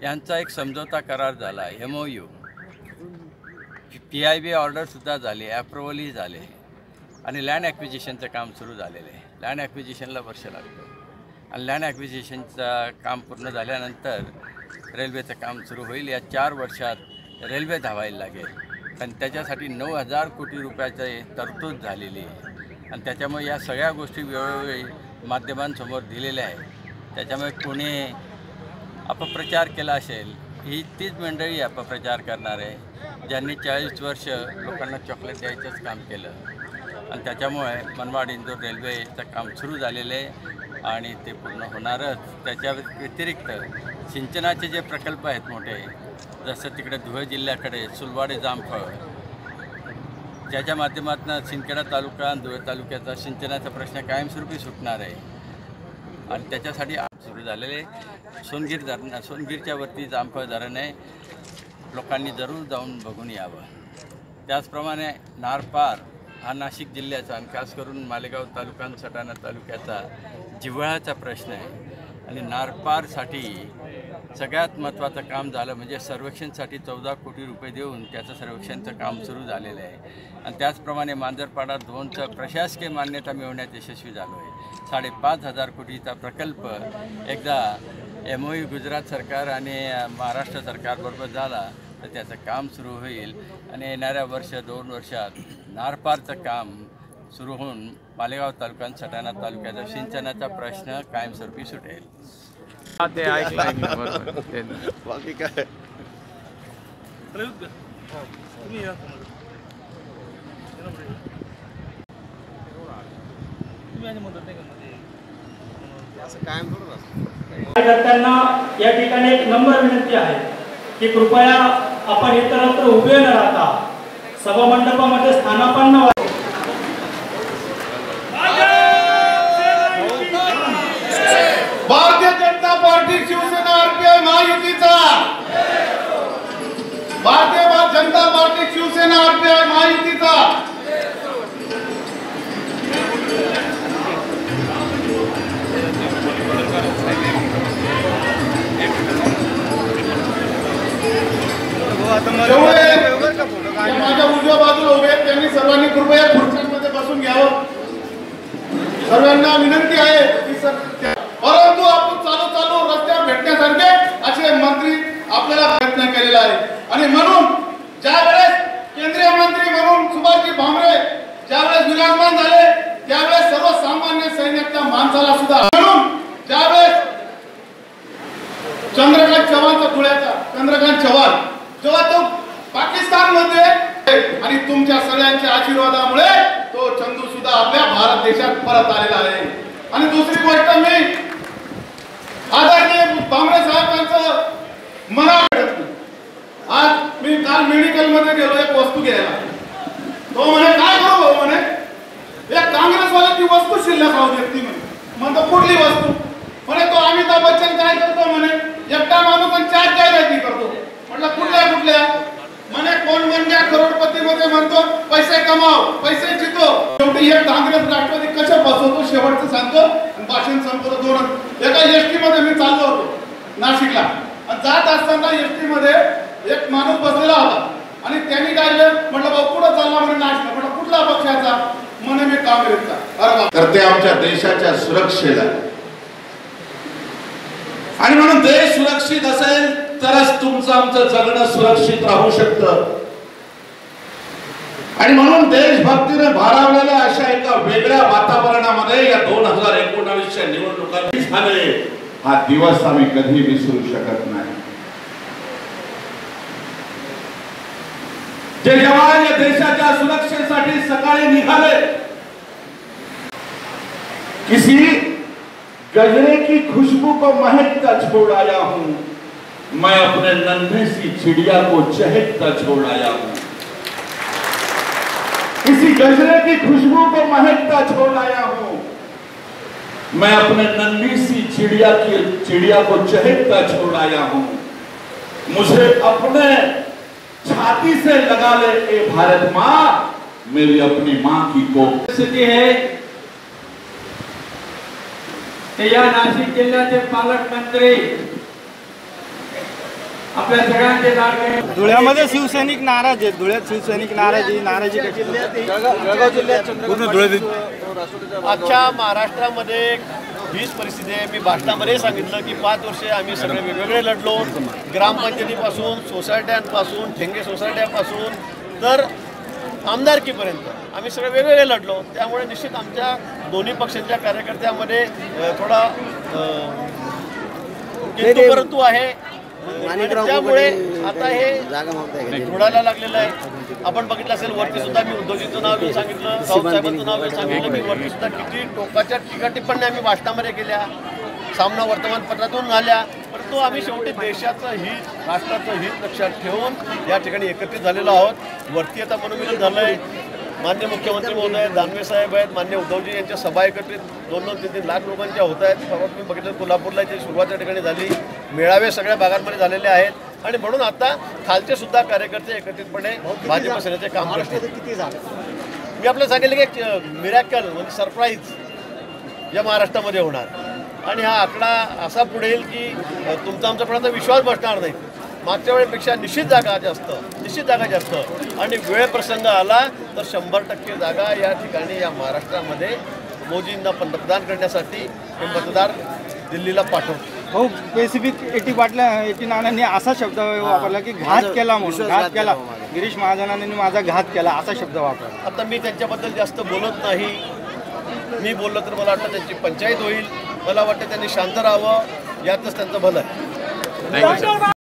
यांचा एक समझोता करार झाला, MOU. PIB ऑर्डरसुद्धा झाली, ॲप्रुव्हलही झाले आणि लँड ॲक्विजिशनचं काम सुरू झालेलं आहे. लँड ॲक्विजिशनला वर्ष लागतं आणि लँड ॲक्विजिशनचं काम पूर्ण झाल्यानंतर रेल्वेचं काम सुरू होईल. या 4 वर्षात रेल्वे धावायला लागेल पण त्याच्यासाठी 9,000 कोटी रुपयाची तरतूद झालेली आहे आणि त्याच्यामुळे या सगळ्या गोष्टी वेळोवेळी माध्यमांसमोर दिलेल्या आहेत. त्याच्यामुळे कोणी अपप्रचार केला असेल, ही तीच मंडळी अपप्रचार करणार आहे ज्यांनी 40 वर्ष लोकांना चॉकलेट द्यायचंच काम केलं आणि त्याच्यामुळे मनमाड इंदोर रेल्वेचं काम सुरू झालेलं आहे आणि ते पूर्ण होणारच. त्याच्या व्यतिरिक्त सिंचनाचे जे प्रकल्प आहेत मोठे, जसं तिकडे धुळे जिल्ह्याकडे सुलवाडे जामफळ, ज्याच्या माध्यमातून सिंदखेडा तालुका आणि धुळे तालुक्याचा सिंचनाचा प्रश्न कायमस्वरूपी सुटणार आहे आणि त्याच्यासाठी सुरू झालेले सोनगीर धरण, सोनगीरच्या वरती जामफळ धरण आहे, लोकांनी जरूर जाऊन बघून यावं. त्याचप्रमाणे नारपार हा नाशिक जिल्ह्याचा आणि खास करून मालेगाव तालुका आणि सटाणा तालुक्याचा जिव्हाळ्याचा प्रश्न आहे आणि नारपारसाठी सगळ्यात महत्त्वाचं काम झालं म्हणजे सर्वेक्षणसाठी 14 कोटी रुपये देऊन त्याचं सर्वेक्षणचं काम सुरू झालेलं आहे आणि त्याचप्रमाणे मांजरपाडा 2चं प्रशासकीय मान्यता मिळवण्यात यशस्वी झालो आहे. 5,500 कोटीचा प्रकल्प एकदा MOU गुजरात सरकार आणि महाराष्ट्र सरकारबरोबर झाला तर त्याचं काम सुरू होईल आणि येणाऱ्या 1-2 वर्षात नारपारचं काम सुरू होऊन मालेगाव तालुका आणि सटाणा तालुक्याचा सिंचनाचा प्रश्न कायमस्वरूपी सुटेल. ते ऐकलं बाकी काय कार्यकर्त्यांना या ठिकाणी एक नम्र विनंती आहे की कृपया आपण इतरत्र उभे न राहता सभामंडपामध्ये स्थानापन्न व्हा. भारतीय जनता पार्टी, शिवसेना, RPI महायुतीचा, भारतीय जनता पार्टी, शिवसेना, RPI महायुतीचा. माझ्या उजव्या बाजूला उभे आहेत त्यांनी सर्वांनी कृपया खुर्च्यांमध्ये बसून घ्यावं. सर्वांना विनंती आहे की परंतु आपण चालू रस्त्यावर भेटण्यासारखे असे मंत्री आपल्याला प्रयत्न केलेला आहे आणि म्हणून ज्यावेळेस केंद्रीय मंत्री म्हणून सुभाषजी भामरे ज्यावेळेस विराजमान झाले त्यावेळेस सर्वसामान्य सैन्याच्या माणसाला सुद्धा, म्हणून ज्यावेळेस चंद्रकांत चव्हाणचा धुळ्याचा चंद्रकांत चव्हाण जेव्हा तो पाकिस्तानमध्ये आणि तुमच्या सगळ्यांच्या आशीर्वादामुळे तो चंदू सुद्धा आपल्या भारत देशात परत आलेला आहे. आणि दुसरी गोष्ट, मी आदरणीय भामरे साहेबांचं मला आज मी काल मेडिकल मध्ये गेलो एक वस्तू घ्यायला. तो म्हणे काय करू भाऊ, म्हणे एक काँग्रेसवाल्याची वस्तू शिल्लक राहू देत ती म्हणे. म्हणतो कुठली वस्तू? म्हणे तो अमिताभ बच्चन काय करतो म्हणे, एकटा माणूस आणि 4 जाहिराती करतो. म्हटलं कुठल्या? म्हणे कोण म्हणजे करोडपती मध्ये म्हणतो पैसे कमाव, पैसे जितो. शेवटी एक काँग्रेस राष्ट्रवादी कशा फसवतो शेवटचं सांगतो आणि भाषण संपवतो. 2 एका एसटी मध्ये मी चाललो होतो नाशिकला आणि जात असताना एसटी मध्ये एक माणूस बसलेला होता आणि त्यांनी काय केलं, म्हटलं भाऊ कुठं चालला? म्हणे नाशिकला. म्हटलं कुठल्या पक्षाचा? म्हणे मी काँग्रेसचा. तर ते आमच्या देशाच्या सुरक्षेला आणि म्हणून देश सुरक्षित असेल तरच तुमचं आमचं जगणं सुरक्षित राहू शकतं. आणि म्हणून देशभक्तीने भारावलेल्या अशा एका वेगळ्या वातावरणामध्ये या 2019च्या निवडणुका झाले, हा दिवस आम्ही कधी विसरू शकत नाही. जे जवान या देशाच्या सुरक्षेसाठी सकाळी निघाले, किसी गजरे की खुशबू को महकता छोड़ आया हूं, मैं अपने नन्हे सी चिड़िया को चहकता छोड़ आया हूं. किसी गजरे की खुशबू को महकता छोड़ आया हूं, मैं अपने नन्ही सी चिड़िया को चहकता छोड़ आया हूं. मुझे अपने छाती से लगा ले ए भारत माँ, मेरी अपनी माँ की कोख. स्थिती है या नाशिक जिल्ह्याचे पालकमंत्री आपल्या सगळ्यांचे लाडके धुळ्यामध्ये शिवसैनिक नाराज आहेत. धुळ्यात शिवसैनिक नाराजी कशी आजच्या महाराष्ट्रामध्ये हीच परिस्थिती आहे. मी भाषणामध्ये सांगितलं की 5 वर्षे आम्ही सगळे वेगवेगळे लढलो, ग्रामपंचायतीपासून, सोसायट्यांपासून, ठेंगे सोसायट्यांपासून तर आमदारकीपर्यंत आम्ही सगळे वेगवेगळे लढलो. त्यामुळे निश्चित आमच्या दोन्ही पक्षांच्या कार्यकर्त्यांमध्ये थोडा किंतु परंतु आहे. आणि त्यामुळे आता हे घोडायला लागलेलं आहे. आपण बघितलं असेल वरती सुद्धा मी उद्धवजींचं नाव घेऊन सांगितलं, राऊत साहेबांचं नाव घेऊन सांगितलं. मी वरती सुद्धा किती टोकाच्या टीका टिप्पण्या आम्ही भाषणामध्ये केल्या, सामना वर्तमानपत्रातून आल्या. परंतु आम्ही शेवटी देशाचं हित, राष्ट्राचं हित लक्षात ठेवून या ठिकाणी एकत्रित झालेलो आहोत. वरती आता मनोमिलन झालं आहे. मान्य मुख्यमंत्री महोदय, दानवे साहेब आहेत, मान्य उद्धवजी यांच्या सभा एकत्रित 2-3 लाख लोकांच्या होत आहेत. परवा तुम्ही बघितलं कोल्हापूरला जी सुरुवात या ठिकाणी झाली, मेळावे सगळ्या भागांमध्ये झालेले आहेत. आणि म्हणून आता खालचे सुद्धा कार्यकर्ते एकत्रितपणे भाजप सेनेचे काम करतात. मी आपल्याला सांगितलं की एक मिरॅकल म्हणजे सरप्राईज या महाराष्ट्रामध्ये होणार. आणि हा आकडा असा पुढे येईल की तुमचा आमचा कोणाचा विश्वास बसणार नाही. मागच्या वेळेपेक्षा निश्चित जागा जास्त आणि वेळ प्रसंग आला तर 100% जागा या ठिकाणी या महाराष्ट्रामध्ये मोदींना पंतप्रधान करण्यासाठी हे मतदार दिल्लीला पाठवतो. हो, स्पेसिफिक 80 नानांनी असा शब्द वापरला की घात केला म्हणून. घात केला, गिरीश महाजनांनी माझा घात केला असा शब्द वापरला. आता मी त्यांच्याबद्दल जास्त बोलत नाही. मी बोललो तर मला वाटतं त्यांची पंचायत होईल. मला वाटतं त्यांनी शांत राहावं, यातच त्यांचं भलं आहे.